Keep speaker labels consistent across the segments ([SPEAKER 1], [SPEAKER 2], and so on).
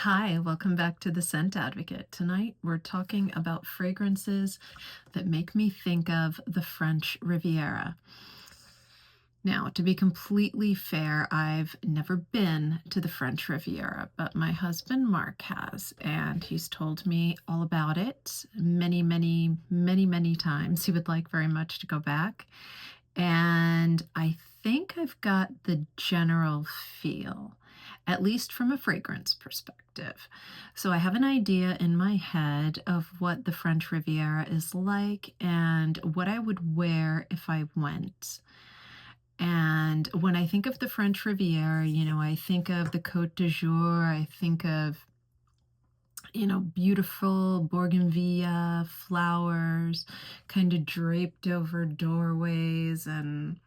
[SPEAKER 1] Hi, welcome back to the Scent Advocate. Tonight we're talking about fragrances that make me think of the French Riviera. Now, to be completely fair, I've never been to the French Riviera, but my husband Mark has, and he's told me all about it many times. He would like very much to go back. And I think I've got the general feel, at least from a fragrance perspective. So I have an idea in my head of what the French Riviera is like and what I would wear if I went. And when I think of the French Riviera, I think of the Côte d'Azur, I think of beautiful bougainvillea flowers kind of draped over doorways and,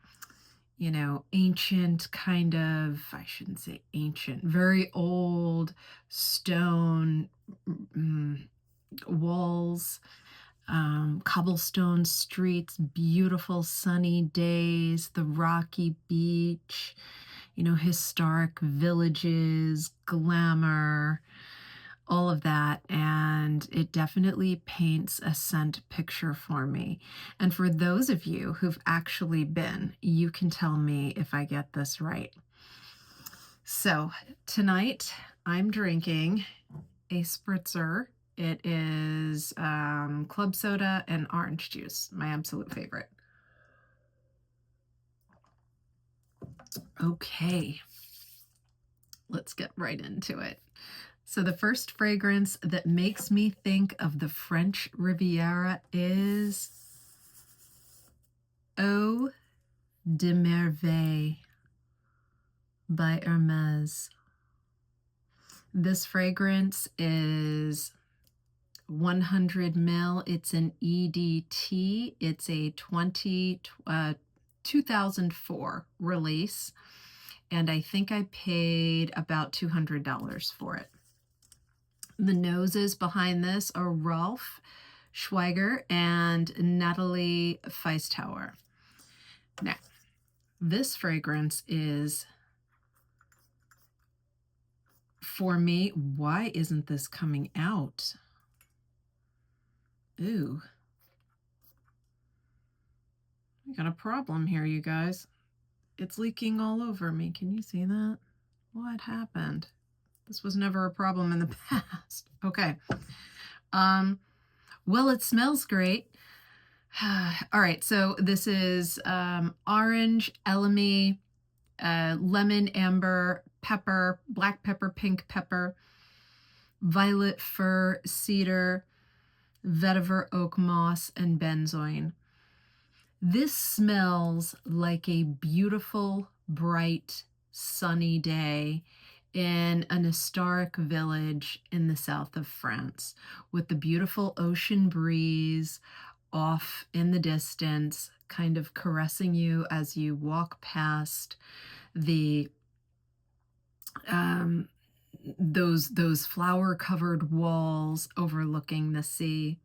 [SPEAKER 1] ancient kind of, I shouldn't say ancient, very old stone walls, cobblestone streets, beautiful sunny days, the rocky beach, historic villages, glamour, all of that, and it definitely paints a scent picture for me. And for those of you who've actually been, you can tell me if I get this right. So tonight I'm drinking a spritzer. It is club soda and orange juice, my absolute favorite. Okay, let's get right into it. So the first fragrance that makes me think of the French Riviera is Eau de Merveilles by Hermès. This fragrance is 100 ml. It's an EDT. It's a 2004 release, and I think I paid about $200 for it. The noses behind this are Rolf Schweiger and Natalie Feistauer. Now, this fragrance is, for me, why isn't this coming out? Ooh. I got a problem here, you guys. It's leaking all over me. Can you see that? What happened? This was never a problem in the past. Okay. Well, it smells great. All right, so this is orange, elemi, lemon, amber, pepper, black pepper, pink pepper, violet fir, cedar, vetiver, oak moss, and benzoin. This smells like a beautiful, bright, sunny day in an historic village in the south of France with the beautiful ocean breeze off in the distance, kind of caressing you as you walk past the those flower-covered walls overlooking the sea.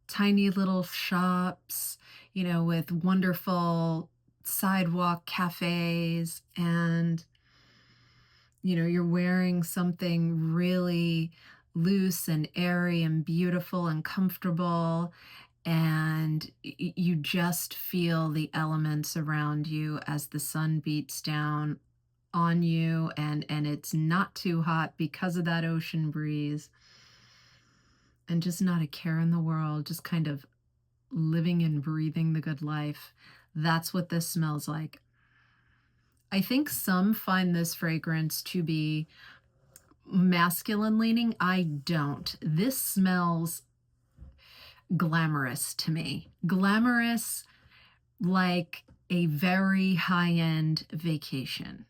[SPEAKER 1] Tiny little shops, with wonderful sidewalk cafes, and you're wearing something really loose and airy and beautiful and comfortable, and you just feel the elements around you as the sun beats down on you, and it's not too hot because of that ocean breeze, and just not a care in the world, just kind of living and breathing the good life. That's what this smells like. I think some find this fragrance to be masculine leaning. I don't. This smells glamorous to me. Glamorous, like a very high-end vacation.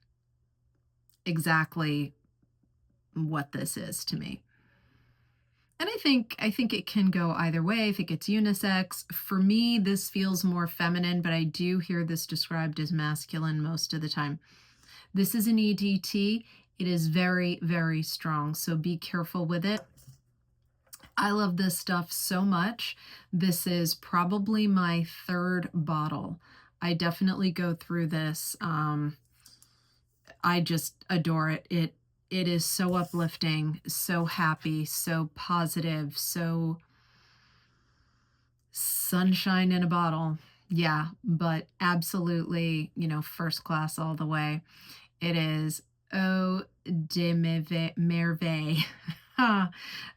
[SPEAKER 1] Exactly what this is to me. And I think it can go either way. I think it's unisex. For me, this feels more feminine, but I do hear this described as masculine most of the time. This is an EDT. It is very, very strong, so be careful with it. I love this stuff so much. This is probably my third bottle. I definitely go through this. I just adore it. it is so uplifting, so happy, so positive, so sunshine in a bottle. Yeah, but absolutely, first class all the way. It is Eau de Merveille. Ha,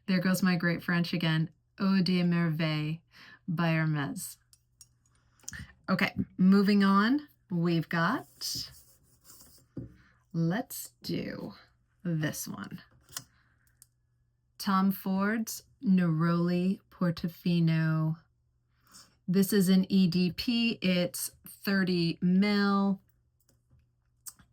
[SPEAKER 1] there goes my great French again. Eau de Merveille by Hermès. Okay, moving on. We've got, let's do this one. Tom Ford's Neroli Portofino. This is an EDP. It's 30 mil.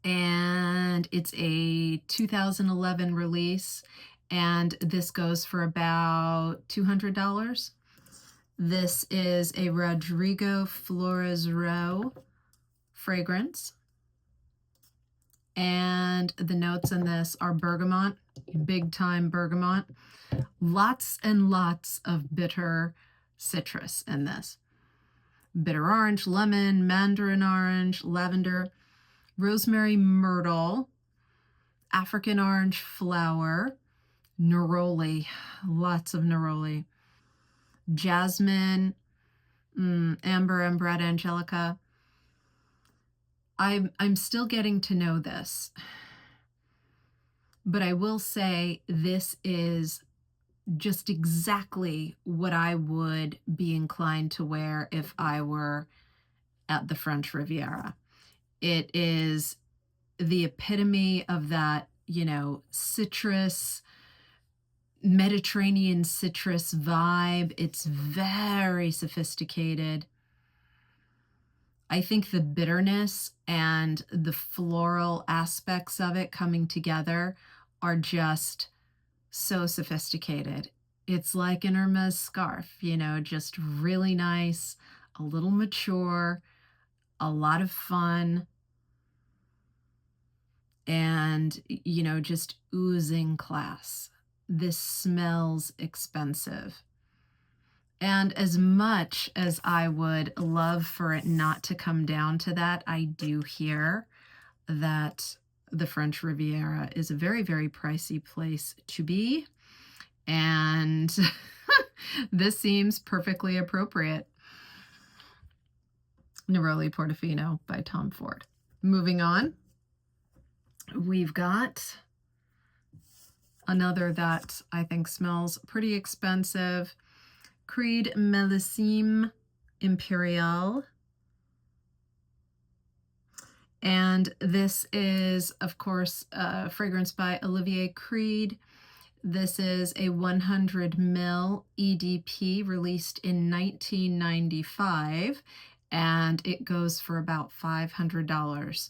[SPEAKER 1] And it's a 2011 release. And this goes for about $200. This is a Rodrigo Flores Rowe fragrance. And the notes in this are bergamot, big time bergamot. Lots and lots of bitter citrus in this. Bitter orange, lemon, mandarin orange, lavender, rosemary, myrtle, African orange flower, neroli, lots of neroli, jasmine, amber, ambretta, angelica. I'm still getting to know this, but I will say this is just exactly what I would be inclined to wear if I were at the French Riviera. It is the epitome of that, citrus, Mediterranean citrus vibe. It's very sophisticated. I think the bitterness and the floral aspects of it coming together are just so sophisticated. It's like an Hermès scarf, just really nice, a little mature, a lot of fun, and, just oozing class. This smells expensive. And as much as I would love for it not to come down to that, I do hear that the French Riviera is a very, very pricey place to be. And this seems perfectly appropriate. Neroli Portofino by Tom Ford. Moving on, we've got another that I think smells pretty expensive. Creed Millésime Impérial. And this is, of course, a fragrance by Olivier Creed. This is a 100 ml EDP released in 1995, and it goes for about $500.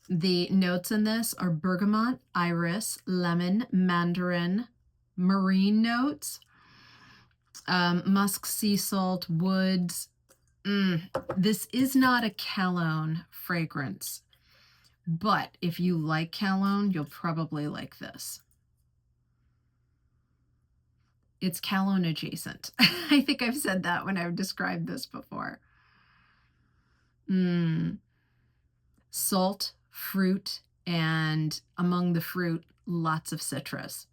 [SPEAKER 1] The notes in this are bergamot, iris, lemon, mandarin, marine notes, musk, sea salt, woods. This is not a cologne fragrance, but if you like cologne, you'll probably like this. It's cologne adjacent. I think I've said that when I've described this before. Salt, fruit, and among the fruit, lots of citrus.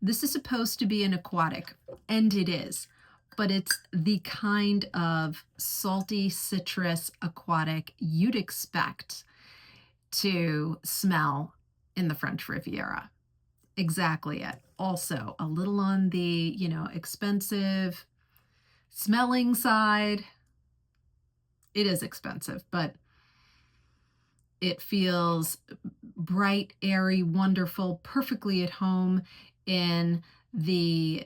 [SPEAKER 1] This is supposed to be an aquatic, and it is, but it's the kind of salty citrus aquatic you'd expect to smell in the French Riviera. Exactly it. Also, a little on the, expensive smelling side. It is expensive, but it feels bright, airy, wonderful, perfectly at home in the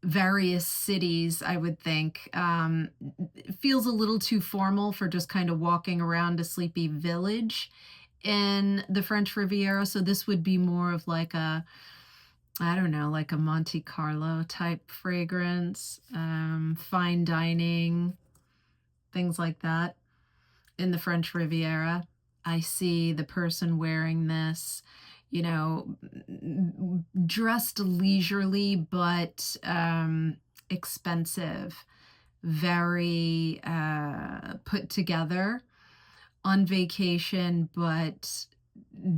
[SPEAKER 1] various cities, I would think. It feels a little too formal for just kind of walking around a sleepy village in the French Riviera. So this would be more of like a Monte Carlo type fragrance, fine dining, things like that. In the French Riviera, I see the person wearing this, dressed leisurely, but expensive, very put together, on vacation, but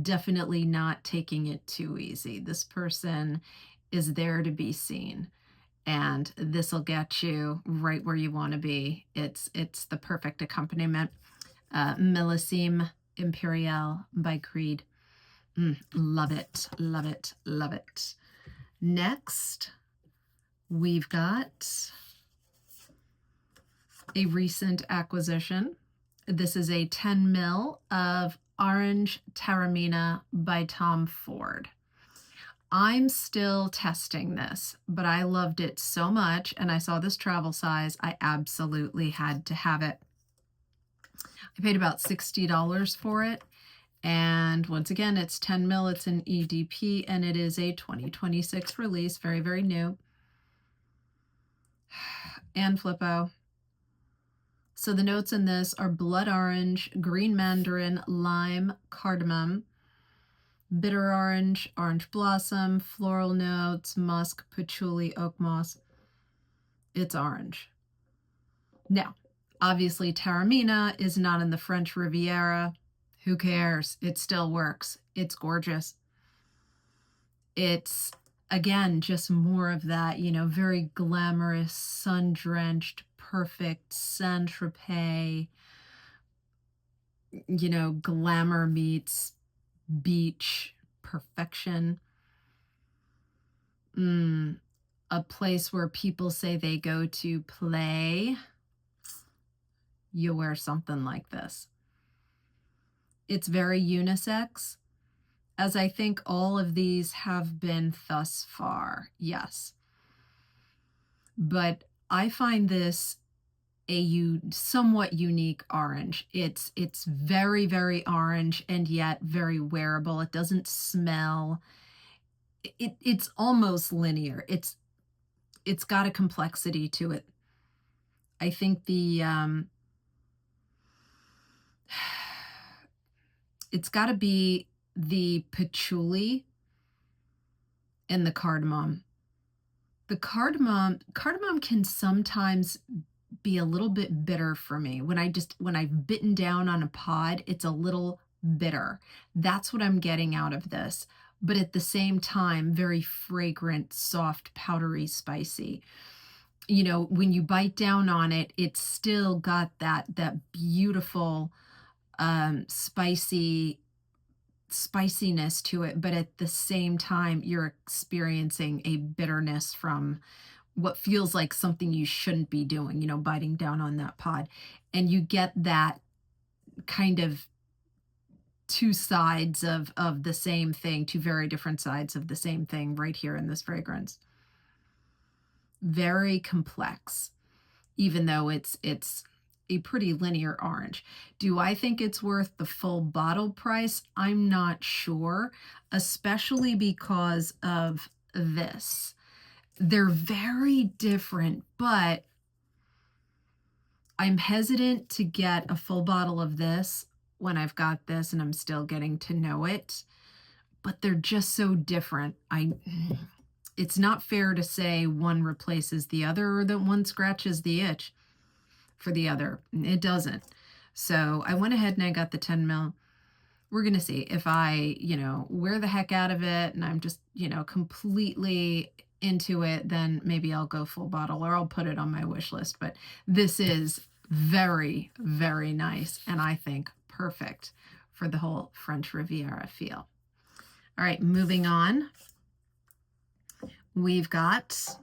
[SPEAKER 1] definitely not taking it too easy. This person is there to be seen, and this will get you right where you want to be. It's the perfect accompaniment. Millésime Impérial by Creed. Love it, love it, love it. Next, we've got a recent acquisition. This is a 10 ml of Orange Taormina by Tom Ford. I'm still testing this, but I loved it so much, and I saw this travel size, I absolutely had to have it. I paid about $60 for it, and once again, it's 10 ml, it's an EDP, and it is a 2026 release, very, very new. And Flippo. So the notes in this are blood orange, green mandarin, lime, cardamom, bitter orange, orange blossom, floral notes, musk, patchouli, oak moss. It's orange. Now, obviously Taormina is not in the French Riviera. Who cares? It still works. It's gorgeous. It's, again, just more of that, you know, very glamorous, sun-drenched, perfect Saint-Tropez, you know, glamour meets beach perfection. A place where people say they go to play. You wear something like this. It's very unisex, as I think all of these have been thus far, yes. But I find this a somewhat unique orange. It's very, very orange and yet very wearable. It doesn't smell. It's almost linear. It's got a complexity to it. I think it's got to be the patchouli and the cardamom. The cardamom can sometimes be a little bit bitter for me. When I've bitten down on a pod, it's a little bitter. That's what I'm getting out of this. But at the same time, very fragrant, soft, powdery, spicy. You know, when you bite down on it, it's still got that beautiful spiciness to it, but at the same time, you're experiencing a bitterness from what feels like something you shouldn't be doing, you know, biting down on that pod. And you get that kind of two sides of the same thing, two very different sides of the same thing right here in this fragrance. Very complex, even though it's a pretty linear orange. Do I think it's worth the full bottle price? I'm not sure, especially because of this. They're very different, but I'm hesitant to get a full bottle of this when I've got this and I'm still getting to know it, but they're just so different. It's not fair to say one replaces the other or that one scratches the itch for the other. It doesn't. So I went ahead and I got the 10 ml. We're going to see if I, you know, wear the heck out of it and I'm just, you know, completely into it, then maybe I'll go full bottle or I'll put it on my wish list. But this is very, very nice, and I think perfect for the whole French Riviera feel. All right, moving on. We've got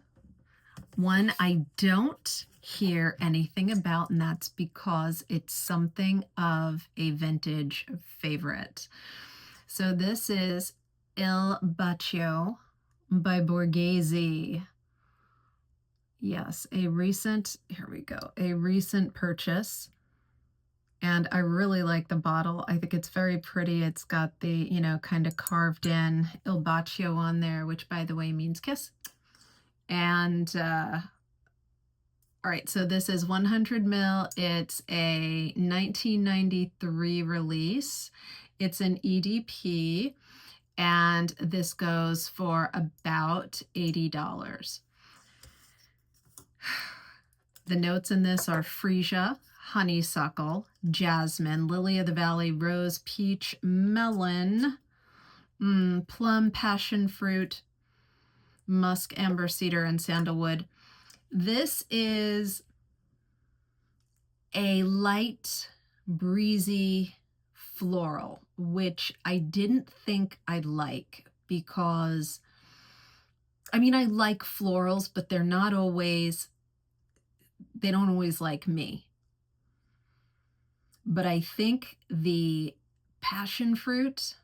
[SPEAKER 1] one I don't hear anything about, and that's because it's something of a vintage favorite. So this is Il Bacio by Borghese. Yes, a recent purchase. And I really like the bottle. I think it's very pretty. It's got the, you know, kind of carved in Il Bacio on there, which by the way means kiss. And, all right, so this is 100 ml. It's a 1993 release. It's an EDP, and this goes for about $80. The notes in this are freesia, honeysuckle, jasmine, lily of the valley, rose, peach, melon, plum, passion fruit, musk, amber, cedar, and sandalwood. This is a light, breezy floral, which I didn't think I'd like because, I mean, I like florals, but they don't always like me. But I think the passion fruit,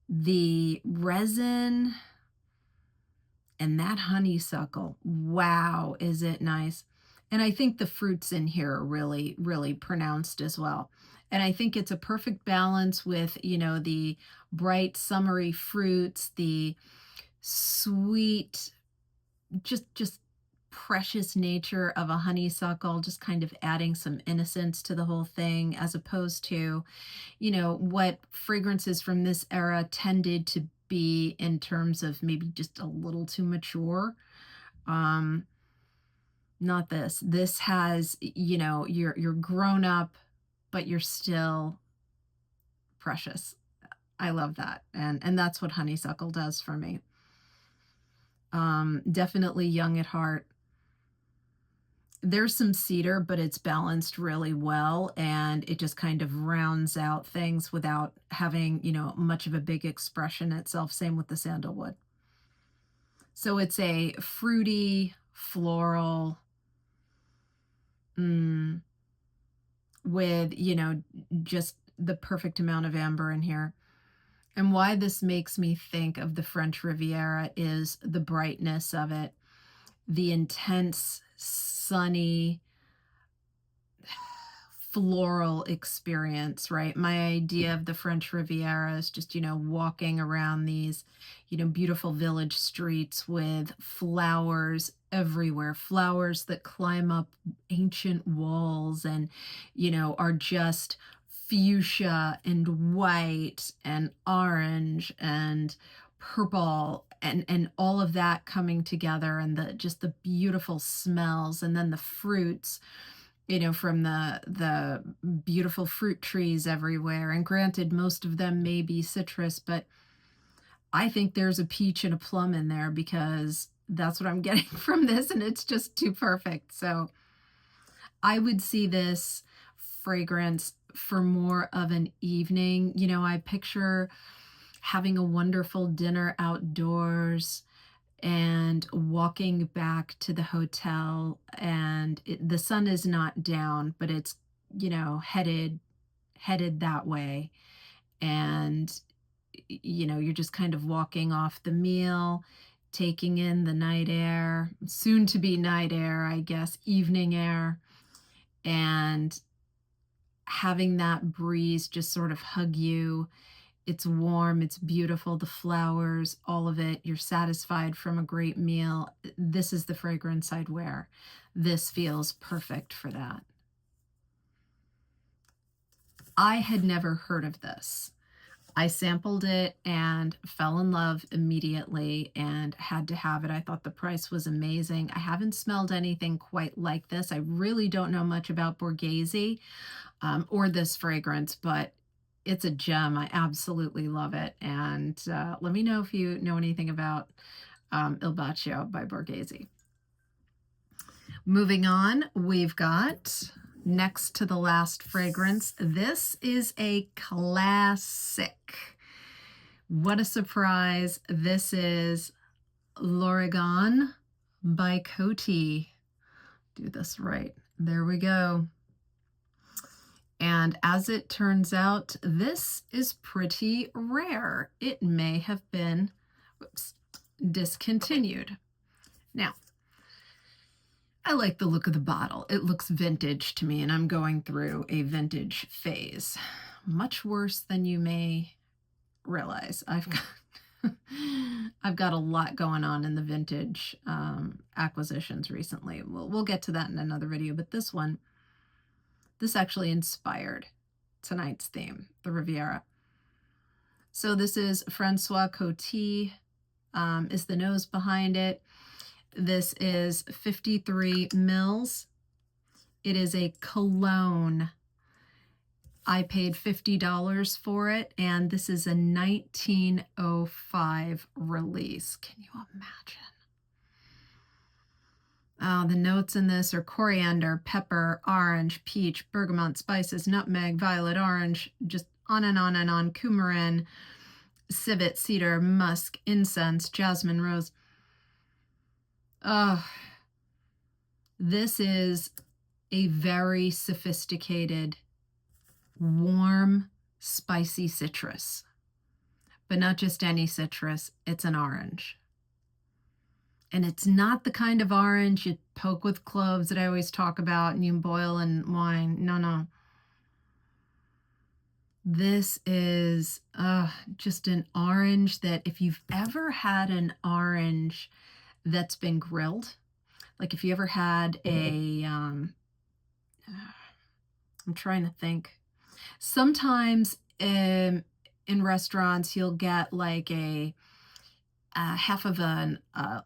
[SPEAKER 1] the resin, and that honeysuckle, wow, is it nice. And I think the fruits in here are really, really pronounced as well. And I think it's a perfect balance with, the bright summery fruits, the sweet, just precious nature of a honeysuckle, just kind of adding some innocence to the whole thing, as opposed to, what fragrances from this era tended to be in terms of maybe just a little too mature. Not this. This has, you're grown up, but you're still precious. I love that. And that's what honeysuckle does for me. Definitely young at heart. There's some cedar, but it's balanced really well, and it just kind of rounds out things without having, much of a big expression itself. Same with the sandalwood. So it's a fruity, floral, with, just the perfect amount of amber in here. And why this makes me think of the French Riviera is the brightness of it, the intense, sunny, floral experience, right? My idea of the French Riviera is just, walking around these, beautiful village streets with flowers everywhere, flowers that climb up ancient walls and, are just fuchsia and white and orange and purple and all of that coming together, and the beautiful smells, and then the fruits, from the beautiful fruit trees everywhere. And granted, most of them may be citrus, but I think there's a peach and a plum in there because that's what I'm getting from this, and it's just too perfect. So I would see this fragrance for more of an evening. I picture having a wonderful dinner outdoors and walking back to the hotel, and the sun is not down, but it's, headed that way. And, you're just kind of walking off the meal, taking in the night air, soon to be night air, I guess, evening air, and having that breeze just sort of hug you. It's warm, it's beautiful, the flowers, all of it. You're satisfied from a great meal. This is the fragrance I'd wear. This feels perfect for that. I had never heard of this. I sampled it and fell in love immediately and had to have it. I thought the price was amazing. I haven't smelled anything quite like this. I really don't know much about Borghese or this fragrance, but it's a gem. I absolutely love it. And let me know if you know anything about Il Bacio by Borghese. Moving on, we've got next to the last fragrance. This is a classic. What a surprise. This is L'Oregon by Coty. Do this right. There we go. And as it turns out, this is pretty rare. It may have been, discontinued. Now, I like the look of the bottle. It looks vintage to me, and I'm going through a vintage phase. Much worse than you may realize. I've got a lot going on in the vintage acquisitions recently. We'll get to that in another video, but this actually inspired tonight's theme, the Riviera. So this is François Coty, is the nose behind it. This is 53 mils. It is a cologne. I paid $50 for it, and this is a 1905 release. Can you imagine? Oh, the notes in this are coriander, pepper, orange, peach, bergamot, spices, nutmeg, violet, orange, just on and on and on, coumarin, civet, cedar, musk, incense, jasmine, rose. Oh, this is a very sophisticated, warm, spicy citrus. But not just any citrus, it's an orange. And it's not the kind of orange you poke with cloves that I always talk about and you boil in wine. No, no. This is just an orange that if you've ever had an orange that's been grilled, like if you ever had I'm trying to think. Sometimes in restaurants, you'll get like a half of a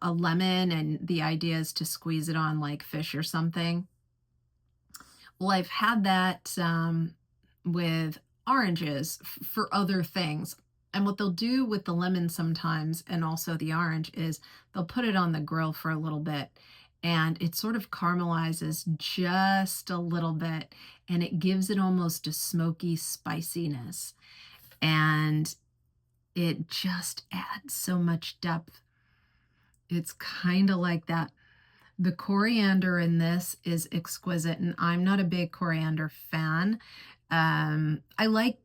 [SPEAKER 1] lemon, and the idea is to squeeze it on like fish or something. Well, I've had that with oranges for other things. And what they'll do with the lemon sometimes, and also the orange, is they'll put it on the grill for a little bit, and it sort of caramelizes just a little bit, and it gives it almost a smoky spiciness. And it just adds so much depth. It's kind of like that. The coriander in this is exquisite, and I'm not a big coriander fan. I like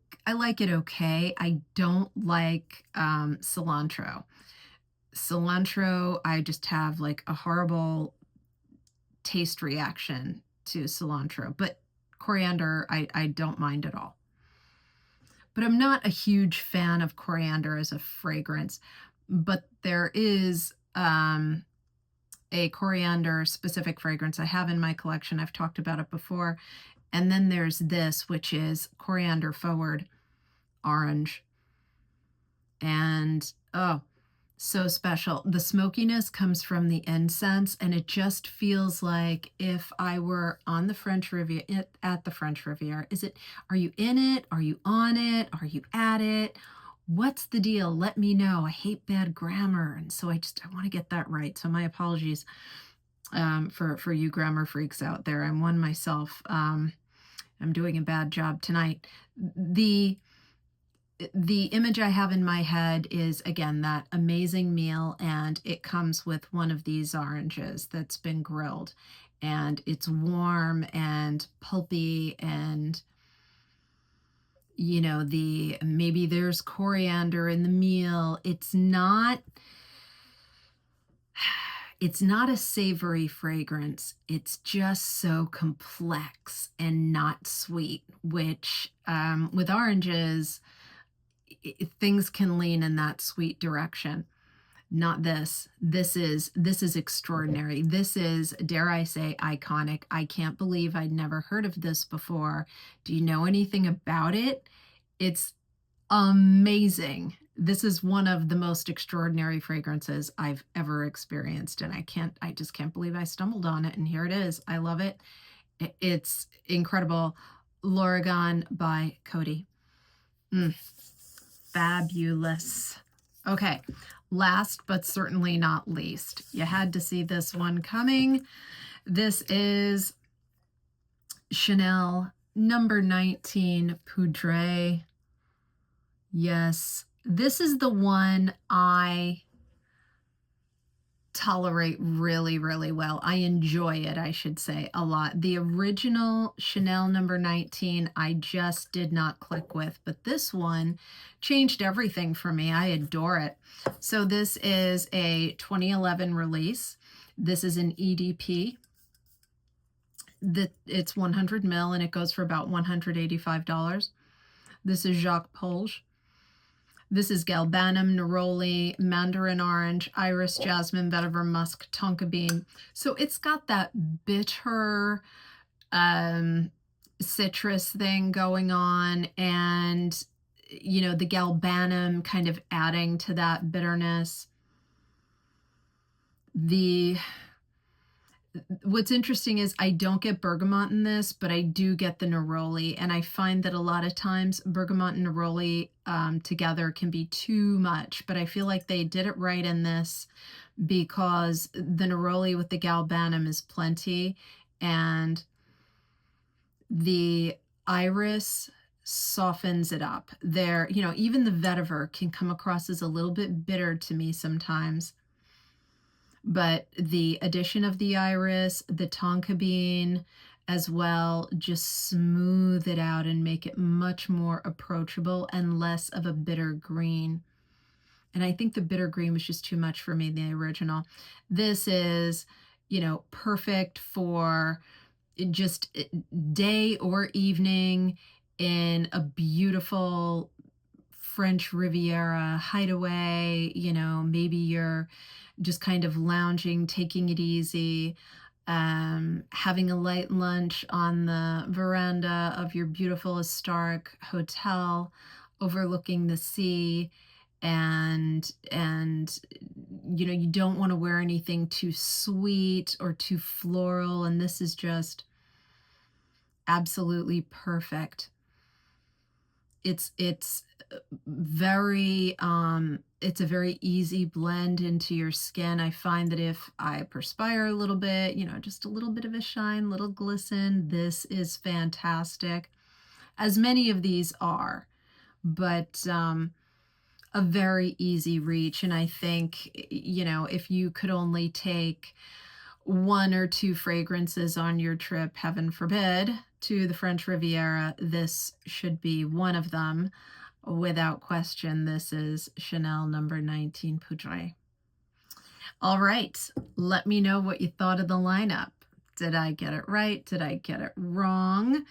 [SPEAKER 1] it okay. I don't like cilantro. Cilantro, I just have like a horrible taste reaction to cilantro, but coriander, I don't mind at all. But I'm not a huge fan of coriander as a fragrance, but there is a coriander specific fragrance I have in my collection. I've talked about it before. And then there's this, which is coriander forward orange. And oh, so special. The smokiness comes from the incense, and it just feels like if I were on the French Riviera, at the French Riviera. Are you in it? Are you on it? Are you at it? What's the deal? Let me know. I hate bad grammar, and so I want to get that right. So my apologies for you grammar freaks out there. I'm one myself. I'm doing a bad job tonight. The image I have in my head is, again, that amazing meal, and it comes with one of these oranges that's been grilled, and it's warm and pulpy, and maybe there's coriander in the meal. It's not a savory fragrance. It's just so complex and not sweet, which with oranges, things can lean in that sweet direction. Not this. This is extraordinary. This is, dare I say, iconic. I can't believe I'd never heard of this before. Do you know anything about it? It's amazing. This is one of the most extraordinary fragrances I've ever experienced, and I just can't believe I stumbled on it, and here it is. I love it. It's incredible. L'Oregon by Coty. Fabulous. Okay, last but certainly not least, you had to see this one coming. This is Chanel number 19 Poudré. Yes, this is the one I tolerate really, really well. I enjoy it, I should say, a lot. The original Chanel number 19, I just did not click with, but this one changed everything for me. I adore it. So this is a 2011 release. This is an EDP. It's 100 ml, and it goes for about $185. This is Jacques Polge. This is galbanum, neroli, mandarin orange, iris, jasmine, vetiver, musk, tonka bean. So it's got that bitter citrus thing going on, and the galbanum kind of adding to that bitterness. What's interesting is I don't get bergamot in this, but I do get the neroli, and I find that a lot of times bergamot and neroli together can be too much, but I feel like they did it right in this because the neroli with the galbanum is plenty, and the iris softens it up. There, even the vetiver can come across as a little bit bitter to me sometimes, but the addition of the iris, the tonka bean as well, just smooth it out and make it much more approachable and less of a bitter green. And I think the bitter green was just too much for me in the original. This is, perfect for just day or evening in a beautiful French Riviera hideaway. Maybe you're just kind of lounging, taking it easy, having a light lunch on the veranda of your beautiful historic hotel overlooking the sea, and you don't want to wear anything too sweet or too floral, and this is just absolutely perfect. It's very it's a very easy blend into your skin. I find that if I perspire a little bit, just a little bit of a shine, little glisten, this is fantastic, as many of these are, but a very easy reach. And I think, if you could only take one or two fragrances on your trip, heaven forbid, to the French Riviera, this should be one of them. Without question, this is Chanel number 19 Poudré. All right, let me know what you thought of the lineup. Did I get it right? Did I get it wrong?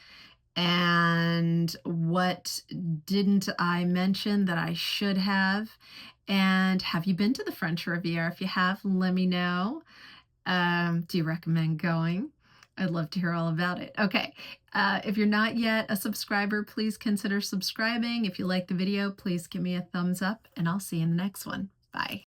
[SPEAKER 1] And what didn't I mention that I should have? And have you been to the French Riviera? If you have, let me know. Do you recommend going? I'd love to hear all about it. Okay. If you're not yet a subscriber, please consider subscribing. If you like the video, please give me a thumbs up, and I'll see you in the next one. Bye.